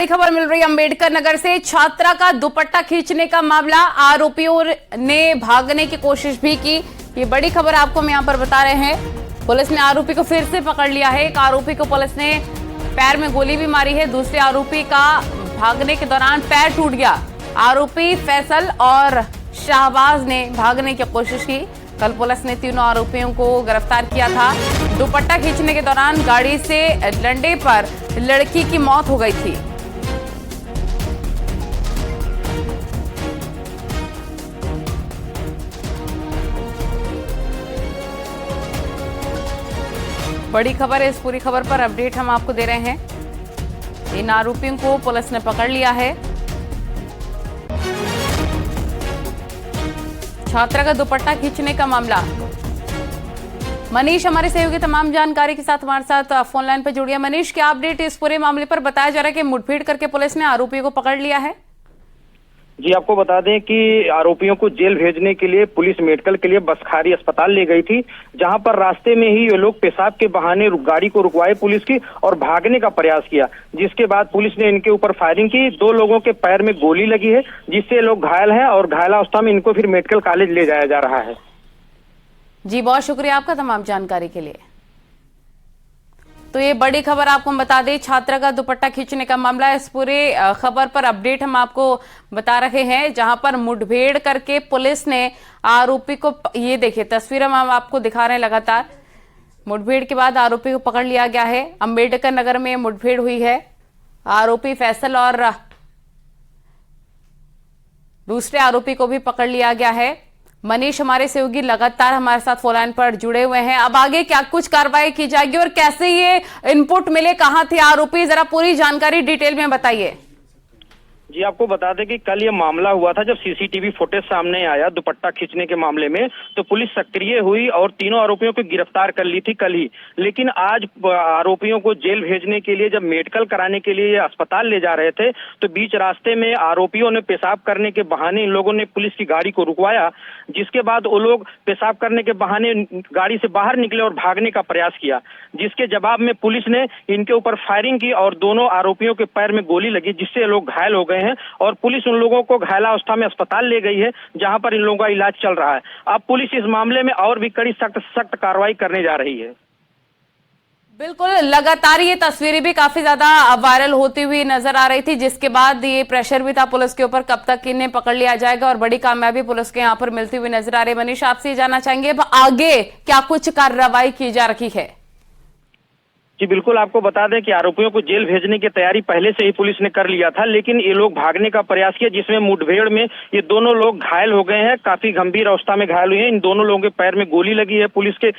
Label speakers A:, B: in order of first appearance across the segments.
A: खबर मिल रही है अंबेडकर नगर से। छात्रा का दुपट्टा खींचने का मामला, आरोपियों ने भागने की कोशिश भी की। ये बड़ी खबर आपको हम यहां पर बता रहे हैं। पुलिस ने आरोपी को फिर से पकड़ लिया है। एक आरोपी को पुलिस ने पैर में गोली भी मारी है। दूसरे आरोपी का भागने के दौरान पैर टूट गया। आरोपी फैसल और शाहबाज ने भागने की कोशिश की। कल पुलिस ने तीनों आरोपियों को गिरफ्तार किया था। दुपट्टा खींचने के दौरान गाड़ी से डंडे पर लड़की की मौत हो गई थी। बड़ी खबर है, इस पूरी खबर पर अपडेट हम आपको दे रहे हैं। इन आरोपियों को पुलिस ने पकड़ लिया है। छात्रा का दुपट्टा खींचने का मामला। मनीष हमारे सहयोगी तमाम जानकारी के साथ हमारे साथ फोन लाइन पर जुड़िए। मनीष, क्या अपडेट इस पूरे मामले पर? बताया जा रहा है कि मुठभेड़ करके पुलिस ने आरोपियों को पकड़ लिया है।
B: जी, आपको बता दें कि आरोपियों को जेल भेजने के लिए पुलिस मेडिकल के लिए बसखारी अस्पताल ले गई थी, जहां पर रास्ते में ही ये लोग पेशाब के बहाने गाड़ी को रुकवाए पुलिस की और भागने का प्रयास किया, जिसके बाद पुलिस ने इनके ऊपर फायरिंग की। 2 लोगों के पैर में गोली लगी है, जिससे ये लोग घायल हैं और घायलावस्था में इनको फिर मेडिकल कॉलेज ले जाया जा रहा है।
A: जी, बहुत शुक्रिया आपका तमाम जानकारी के लिए। तो ये बड़ी खबर आपको हम बता दें, छात्रा का दुपट्टा खींचने का मामला। इस पूरे खबर पर अपडेट हम आपको बता रहे हैं, जहां पर मुठभेड़ करके पुलिस ने आरोपी को, ये देखिए तस्वीर हम आपको दिखा रहे हैं लगातार। मुठभेड़ के बाद आरोपी को पकड़ लिया गया है। अंबेडकर नगर में मुठभेड़ हुई है। आरोपी फैसल और दूसरे आरोपी को भी पकड़ लिया गया है। मनीष हमारे सहयोगी लगातार हमारे साथ फोन लाइन पर जुड़े हुए हैं। अब आगे क्या कुछ कार्रवाई की जाएगी और कैसे ये इनपुट मिले, कहां थे आरोपी, जरा पूरी जानकारी डिटेल में बताइए।
B: जी, आपको बता दें कि कल ये मामला हुआ था जब सीसीटीवी फुटेज सामने आया दुपट्टा खींचने के मामले में, तो पुलिस सक्रिय हुई और तीनों आरोपियों को गिरफ्तार कर ली थी कल ही। लेकिन आज आरोपियों को जेल भेजने के लिए जब मेडिकल कराने के लिए अस्पताल ले जा रहे थे, तो बीच रास्ते में आरोपियों ने पेशाब करने के बहाने इन लोगों ने पुलिस की गाड़ी को रुकवाया, जिसके बाद वो लोग पेशाब करने के बहाने गाड़ी से बाहर निकले और भागने का प्रयास किया, जिसके जवाब में पुलिस ने इनके ऊपर फायरिंग की और दोनों आरोपियों के पैर में गोली लगी, जिससे लोग घायल हो गए हैं और पुलिस उन लोगों को घायलावस्था में अस्पताल ले गई है, जहां पर इन लोगों का इलाज चल रहा है। अब पुलिस इस मामले में और भी कड़ी सख्त कार्रवाई करने जा रही है।
A: बिल्कुल, लगातार ये तस्वीरें भी काफी ज्यादा वायरल होती हुई नजर आ रही थी, जिसके बाद ये प्रेशर भी था पुलिस के ऊपर, कब तक इन्हें पकड़ लिया जाएगा, और बड़ी कामयाबी पुलिस के यहाँ पर मिलती हुई नजर आ रही है। मनीष, आपसे जानना चाहेंगे अब आगे क्या कुछ कार्रवाई की जा रही है?
B: जी बिल्कुल, आपको बता दें कि आरोपियों को जेल भेजने की तैयारी पहले से ही पुलिस ने कर लिया था, लेकिन ये लोग भागने का प्रयास किया, जिसमें मुठभेड़ में ये दोनों लोग घायल हो गए हैं, काफी गंभीर अवस्था में घायल हुए हैं। इन दोनों लोगों के पैर में गोली लगी है पुलिस के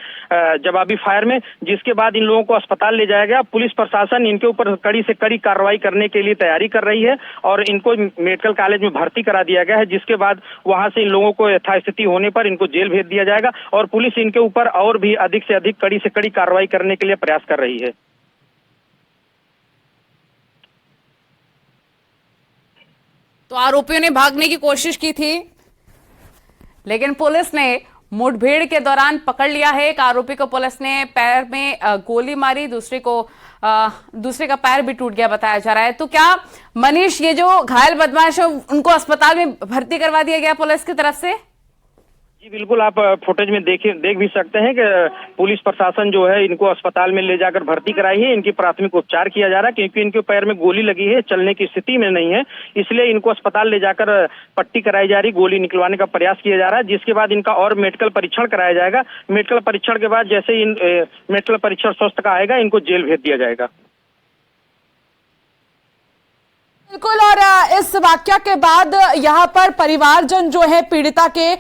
B: जवाबी फायर में, जिसके बाद इन लोगों को अस्पताल ले जाया गया। पुलिस प्रशासन इनके ऊपर कड़ी से कड़ी कार्रवाई करने के लिए तैयारी कर रही है और इनको मेडिकल कॉलेज में भर्ती करा दिया गया है, जिसके बाद वहां से इन लोगों को यथास्थिति होने पर इनको जेल भेज दिया जाएगा और पुलिस इनके ऊपर और भी अधिक से अधिक कड़ी से कड़ी कार्रवाई करने के लिए प्रयास कर रही है।
A: तो आरोपियों ने भागने की कोशिश की थी, लेकिन पुलिस ने मुठभेड़ के दौरान पकड़ लिया है। एक आरोपी को पुलिस ने पैर में गोली मारी, दूसरे का पैर भी टूट गया बताया जा रहा है। तो क्या मनीष, ये जो घायल बदमाश है उनको अस्पताल में भर्ती करवा दिया गया पुलिस की तरफ से?
B: जी बिल्कुल, आप फुटेज में देख भी सकते हैं कि पुलिस प्रशासन जो है इनको अस्पताल में ले जाकर भर्ती कराई है। इनकी प्राथमिक उपचार किया जा रहा है, क्योंकि इनके पैर में गोली लगी है, चलने की स्थिति में नहीं है, इसलिए इनको अस्पताल ले जाकर पट्टी कराई जा रही, गोली निकलवाने का प्रयास किया जा रहा है, जिसके बाद इनका और मेडिकल परीक्षण कराया जाएगा। मेडिकल परीक्षण के बाद जैसे इन मेडिकल परीक्षण स्वस्थ का आएगा, इनको जेल भेज दिया जाएगा।
C: बिल्कुल, और इस वाकया के बाद यहाँ पर परिवारजन जो है पीड़िता के,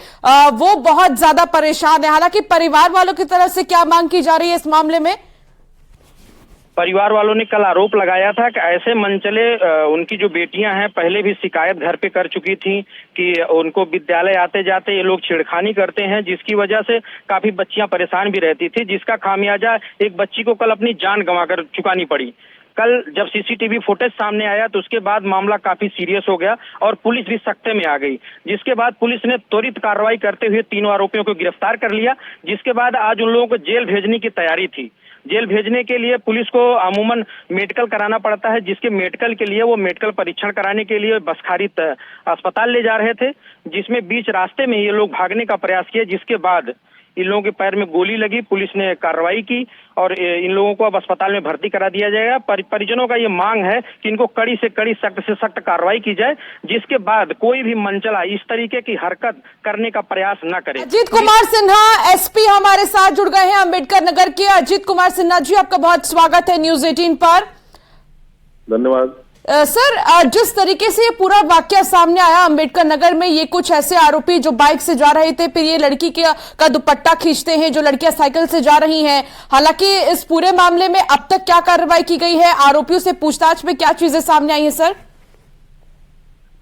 C: वो बहुत ज्यादा परेशान है। हालांकि परिवार वालों की तरफ से क्या मांग की जा रही है इस मामले में?
B: परिवार वालों ने कल आरोप लगाया था कि ऐसे मनचले उनकी जो बेटियां हैं पहले भी शिकायत घर पे कर चुकी थी कि उनको विद्यालय आते जाते ये लोग छेड़खानी करते हैं, जिसकी वजह से काफी बच्चियां परेशान भी रहती थी, जिसका खामियाजा एक बच्ची को कल अपनी जान गंवाकर चुकानी पड़ी। कल जब सीसीटीवी फुटेज सामने आया तो उसके बाद मामला काफी सीरियस हो गया और पुलिस भी सख्ते में आ गई, जिसके बाद पुलिस ने त्वरित कार्रवाई करते हुए तीनों आरोपियों को गिरफ्तार कर लिया, जिसके बाद आज उन लोगों को जेल भेजने की तैयारी थी। जेल भेजने के लिए पुलिस को अमूमन मेडिकल कराना पड़ता है, जिसके मेडिकल के लिए वो मेडिकल परीक्षण कराने के लिए बसखारी अस्पताल ले जा रहे थे, जिसमें बीच रास्ते में ये लोग भागने का प्रयास किए, जिसके बाद इन लोगों के पैर में गोली लगी। पुलिस ने कार्रवाई की और इन लोगों को अब अस्पताल में भर्ती करा दिया जाएगा। परिजनों का ये मांग है कि इनको कड़ी से कड़ी, सख्त से सख्त कार्रवाई की जाए, जिसके बाद कोई भी मनचला इस तरीके की हरकत करने का प्रयास न करे।
C: अजीत कुमार सिन्हा एसपी हमारे साथ जुड़ गए हैं अंबेडकर नगर के। अजीत कुमार सिन्हा जी, आपका बहुत स्वागत है न्यूज 18 पर।
D: धन्यवाद
C: सर, जिस तरीके से ये पूरा वाकया सामने आया अंबेडकर नगर में, ये कुछ ऐसे आरोपी जो बाइक से जा रहे थे, फिर ये लड़की का दुपट्टा खींचते हैं, जो लड़कियां साइकिल से जा रही हैं। हालांकि इस पूरे मामले में अब तक क्या कार्रवाई की गई है, आरोपियों से पूछताछ में क्या चीजें सामने आई हैं सर?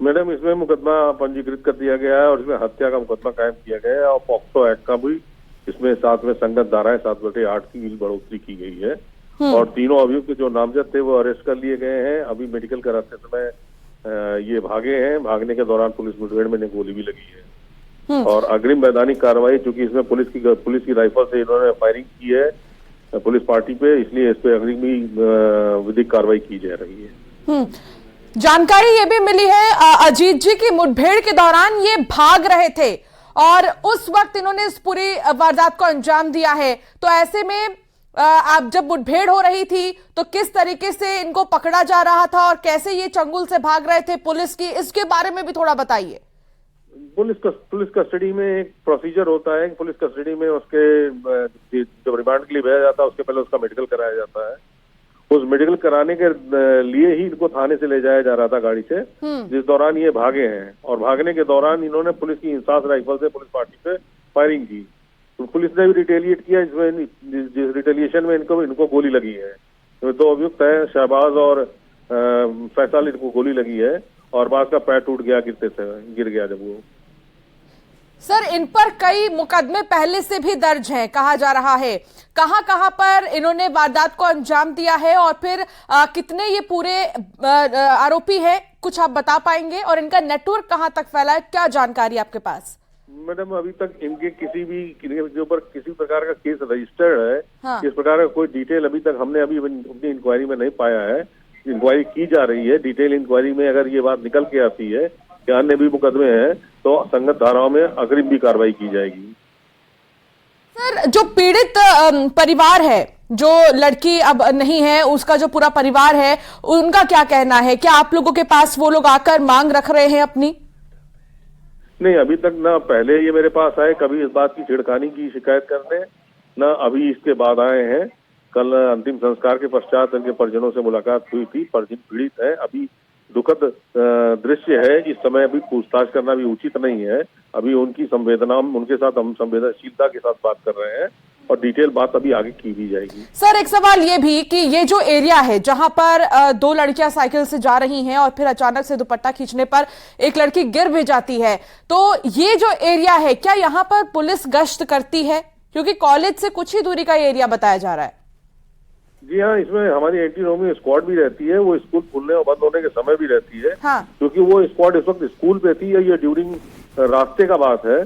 D: मैडम, इसमें मुकदमा पंजीकृत कर दिया गया है और इसमें हत्या का मुकदमा कायम किया गया है और पॉक्सो एक्ट का भी इसमें साथ में संगत धाराएं 7/8 की बढ़ोतरी की गई है और तीनों अभियुक्त जो नामजद थे वो अरेस्ट कर लिए गए हैं। अभी मेडिकल कराते समय ये भागे हैं, भागने के दौरान पुलिस मुठभेड़ में इन्हें गोली भी लगी है और अग्रिम वैधानिक कार्रवाई, चूंकि इसमें पुलिस की राइफल से इन्होंने फायरिंग की है पुलिस पार्टी पे, इसलिए इस पे अग्रिम विधिक कार्रवाई की जा रही है।
C: जानकारी ये भी मिली है अजीत जी की मुठभेड़ के दौरान ये भाग रहे थे और उस वक्त इन्होंने इस पूरी वारदात को अंजाम दिया है। तो ऐसे में आप जब मुठभेड़ हो रही थी तो किस तरीके से इनको पकड़ा जा रहा था और कैसे ये चंगुल से भाग रहे थे पुलिस की, इसके बारे में भी थोड़ा बताइए।
D: पुलिस कस्टडी में एक प्रोसीजर होता है। पुलिस कस्टडी में उसके जब रिमांड के लिए भेजा जाता है उसके पहले उसका मेडिकल कराया जाता है। उस मेडिकल कराने के लिए ही इनको थाने से ले जाया जा रहा था गाड़ी से, जिस दौरान ये भागे हैं और भागने के दौरान इन्होंने पुलिस की इंसास राइफल से पुलिस पार्टी पे फायरिंग की। तो पुलिस ने भी रिटेलिएट किया, जिस रिटेलिएशन में इनको गोली लगी है। तो 2 अभियुक्त हैं, शहबाज और फैसल, इनको गोली लगी है और बाद का पैर टूट गया, गिर गया जब वो।
C: सर, इन पर कई मुकदमे पहले से भी दर्ज हैं कहा जा रहा है। कहां पर इन्होंने वारदात को अंजाम दिया है और फिर कितने ये पूरे आरोपी हैं, कुछ आप बता पाएंगे? और इनका नेटवर्क कहां तक फैला है, क्या जानकारी आपके पास?
D: मैडम, अभी तक इनके के ऊपर किसी प्रकार का केस रजिस्टर्ड है।
C: हाँ।
D: इस प्रकार का कोई डिटेल अभी तक हमने अपनी इंक्वायरी में नहीं पाया है। इंक्वायरी की जा रही है। डिटेल इंक्वायरी में अगर ये बात निकल के आती है कि अन्य भी मुकदमे हैं तो संगत धाराओं में अग्रिम भी कार्रवाई की जाएगी।
C: सर, जो पीड़ित परिवार है, जो लड़की अब नहीं है, उसका जो पूरा परिवार है, उनका क्या कहना है? क्या आप लोगों के पास वो लोग आकर मांग रख रहे हैं अपनी?
D: नहीं, अभी तक ना पहले ये मेरे पास आए कभी इस बात की छिड़कानी की शिकायत करने, ना अभी इसके बाद आए हैं। कल अंतिम संस्कार के पश्चात उनके परिजनों से मुलाकात हुई थी। परिजन पीड़ित है। अभी दुखद दृश्य है। इस समय अभी पूछताछ करना भी उचित नहीं है। अभी उनकी संवेदना, उनके साथ हम संवेदनशीलता के साथ बात कर रहे हैं और डिटेल बात अभी आगे की भी जाएगी।
C: सर, एक सवाल ये भी कि ये जो एरिया है जहां पर 2 लड़कियां साइकिल से जा रही हैं और फिर अचानक से दुपट्टा खींचने पर एक लड़की गिर भी जाती है, तो ये जो एरिया है, क्या यहाँ पर पुलिस गश्त करती है? क्योंकि कॉलेज से कुछ ही दूरी का एरिया बताया जा रहा है।
D: जी हाँ, इसमें हमारी एंटी रोमिंग स्क्वाड भी रहती है। वो स्कूल खुलने और बंद होने के समय भी रहती है।
C: हाँ।
D: क्योंकि वो स्क्वाड इस वक्त स्कूल पे थी। ये ड्यूरिंग रास्ते का बात है।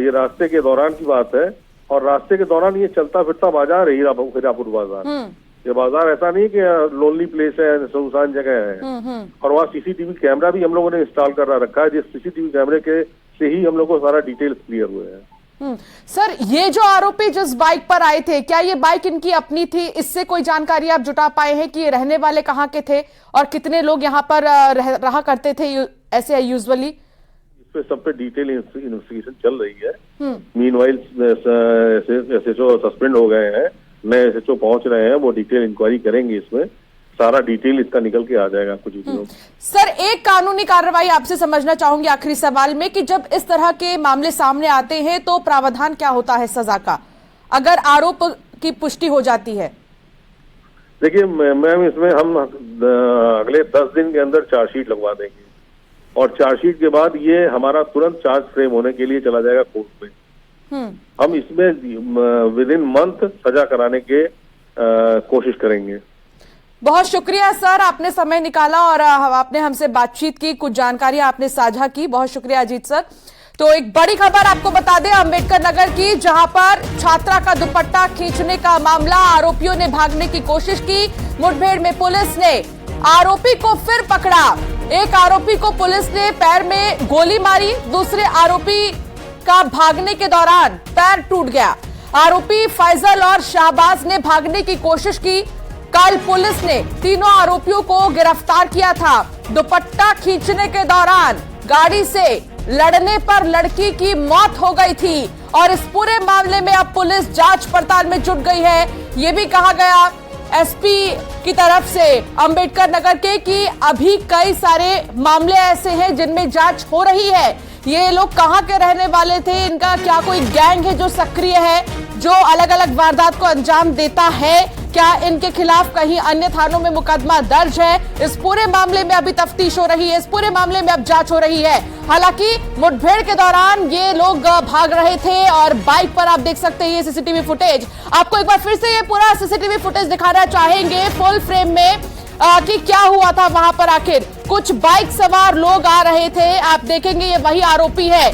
D: ये रास्ते के दौरान की बात है और रास्ते के दौरान ये चलता फिरता बाजार है, हीरापुर बाजार। ये बाजार ऐसा नहीं कि लोनली प्लेस है, सुनसान जगह है। और वहाँ सीसीटीवी कैमरा भी हम लोगों ने इंस्टॉल करा रखा है, जिस सीसीटीवी कैमरे के से ही हम लोग को सारा डिटेल्स क्लियर हुए हैं।
C: सर, ये जो आरोपी जिस बाइक पर आए थे, क्या ये बाइक इनकी अपनी थी? इससे कोई जानकारी आप जुटा पाए हैं कि ये रहने वाले कहाँ के थे और कितने लोग यहाँ पर रहा करते थे ऐसे यूजुअली?
D: इस पे सब पे डिटेल इन्वेस्टिगेशन चल रही है। मीनवाइल एसएचओ सस्पेंड हो गए हैं, नए एसएचओ पहुंच रहे हैं, वो डिटेल इंक्वायरी करेंगे। इसमें सारा डिटेल इसका निकल के आ जाएगा कुछ दिनों।
C: सर, एक कानूनी कार्रवाई आपसे समझना चाहूंगी आखिरी सवाल में कि जब इस तरह के मामले सामने आते हैं तो प्रावधान क्या होता है सजा का, अगर आरोप की पुष्टि हो जाती है?
D: देखिए मैम, इसमें हम अगले 10 दिन के अंदर चार्जशीट लगवा देंगे और चार्जशीट के बाद ये हमारा तुरंत चार्ज फ्रेम होने के लिए चला जाएगा कोर्ट में। हम इसमें विद इन मंथ सजा कराने के कोशिश करेंगे।
C: बहुत शुक्रिया सर, आपने समय निकाला और आपने हमसे बातचीत की, कुछ जानकारी आपने साझा की। बहुत शुक्रिया अजीत सर। तो एक बड़ी खबर आपको बता दें अंबेडकर नगर की, जहां पर छात्रा का दुपट्टा खींचने का मामला, आरोपियों ने भागने की कोशिश की। मुठभेड़ में पुलिस ने आरोपी को फिर पकड़ा। एक आरोपी को पुलिस ने पैर में गोली मारी, दूसरे आरोपी का भागने के दौरान पैर टूट गया। आरोपी फैजल और शाहबाज ने भागने की कोशिश की। कल पुलिस ने तीनों आरोपियों को गिरफ्तार किया था। दुपट्टा खींचने के दौरान गाड़ी से लड़ने पर लड़की की मौत हो गई थी और इस पूरे मामले में अब पुलिस जांच पड़ताल में जुट गई है। यह भी कहा गया एसपी की तरफ से अंबेडकर नगर के कि अभी कई सारे मामले ऐसे हैं जिनमें जांच हो रही है। ये लोग कहां के रहने वाले थे, इनका क्या कोई गैंग है जो सक्रिय है, जो अलग अलग वारदात को अंजाम देता है, क्या इनके खिलाफ कहीं अन्य थानों में मुकदमा दर्ज है, इस पूरे मामले में अभी तफ्तीश हो रही है, इस पूरे मामले में अब जांच हो रही है। हालांकि मुठभेड़ के दौरान ये लोग भाग रहे थे और बाइक पर आप देख सकते हैं ये सीसीटीवी फुटेज। आपको एक बार फिर से ये पूरा सीसीटीवी फुटेज दिखाना चाहेंगे फुल फ्रेम में कि क्या हुआ था वहां पर। आखिर कुछ बाइक सवार लोग आ रहे थे, आप देखेंगे ये वही आरोपी है।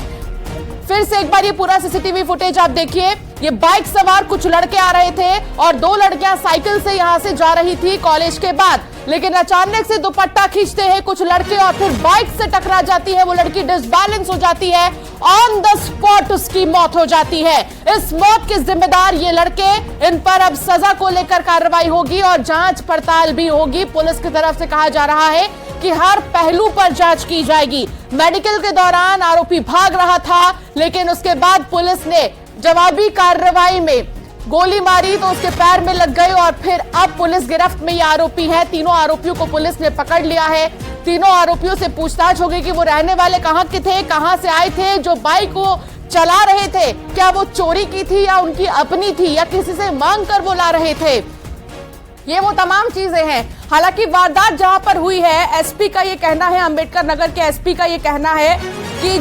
C: फिर से एक बार ये पूरा सीसीटीवी फुटेज आप देखिए। ये बाइक सवार कुछ लड़के आ रहे थे और दो लड़कियां साइकिल से यहां से जा रही थी कॉलेज के बाद, लेकिन अचानक से दुपट्टा खींचते हैं कुछ लड़के और फिर बाइक से टकरा जाती है वो लड़की, डिसबैलेंस हो जाती है, ऑन द स्पॉट उसकी मौत हो जाती है। इस मौत के जिम्मेदार ये लड़के, इन पर अब सजा को लेकर कार्रवाई होगी और जांच पड़ताल भी होगी। पुलिस की तरफ से कहा जा रहा है कि हर पहलू पर जांच की जाएगी। मेडिकल के दौरान आरोपी भाग रहा था, लेकिन उसके बाद पुलिस ने जवाबी कार्रवाई में गोली मारी तो उसके पैर में लग गई और फिर अब पुलिस गिरफ्त में ये आरोपी है। तीनों आरोपियों को पुलिस ने पकड़ लिया है। तीनों आरोपियों से पूछताछ होगी कि वो रहने वाले कहां के थे, कहां से आए थे, जो बाइक को चला रहे थे क्या वो चोरी की थी या उनकी अपनी थी या किसी से मांग कर वो ला रहे थे। ये वो तमाम चीजें हैं। हालांकि वारदात जहां पर हुई है, एसपी का ये कहना है, अंबेडकर नगर के एसपी का ये कहना है कि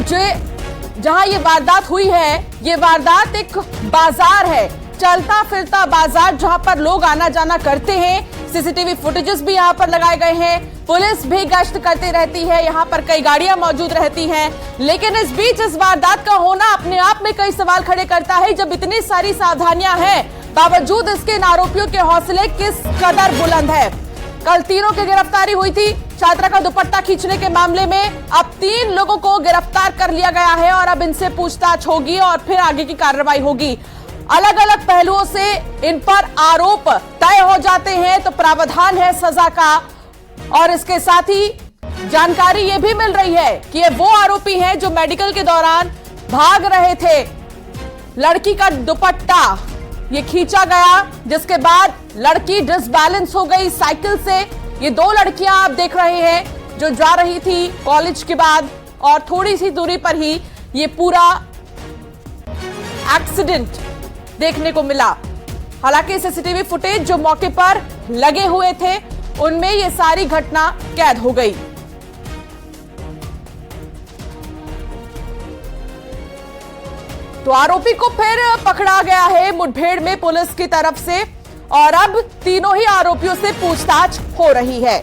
C: जहां ये वारदात हुई है, ये वारदात एक बाजार है, चलता फिरता बाजार जहां पर लोग आना जाना करते हैं। सीसीटीवी फुटेजेस भी यहां पर लगाए गए हैं, पुलिस भी गश्त करती रहती है, यहां पर कई गाड़ियां मौजूद रहती हैं। लेकिन इस बीच इस वारदात का होना अपने आप में कई सवाल खड़े करता है। जब इतनी सारी सावधानियां हैं, बावजूद इसके इन आरोपियों के हौसले किस कदर बुलंद है। कल तीनों की गिरफ्तारी हुई थी छात्रा का दुपट्टा खींचने के मामले में। अब 3 लोगों को गिरफ्तार कर लिया गया है और अब इनसे पूछताछ होगी और फिर आगे की कार्रवाई होगी। अलग अलग पहलुओं से इन पर आरोप तय हो जाते हैं तो प्रावधान है सजा का। और इसके साथ ही जानकारी यह भी मिल रही है कि ये वो आरोपी हैं जो मेडिकल के दौरान भाग रहे थे। लड़की का दुपट्टा ये खींचा गया, जिसके बाद लड़की डिसबैलेंस हो गई साइकिल से। ये 2 लड़कियां आप देख रहे हैं जो जा रही थी कॉलेज के बाद और थोड़ी सी दूरी पर ही ये पूरा एक्सीडेंट देखने को मिला। हालांकि सीसीटीवी फुटेज जो मौके पर लगे हुए थे उनमें ये सारी घटना कैद हो गई। तो आरोपी को फिर पकड़ा गया है मुठभेड़ में पुलिस की तरफ से और अब तीनों ही आरोपियों से पूछताछ हो रही है।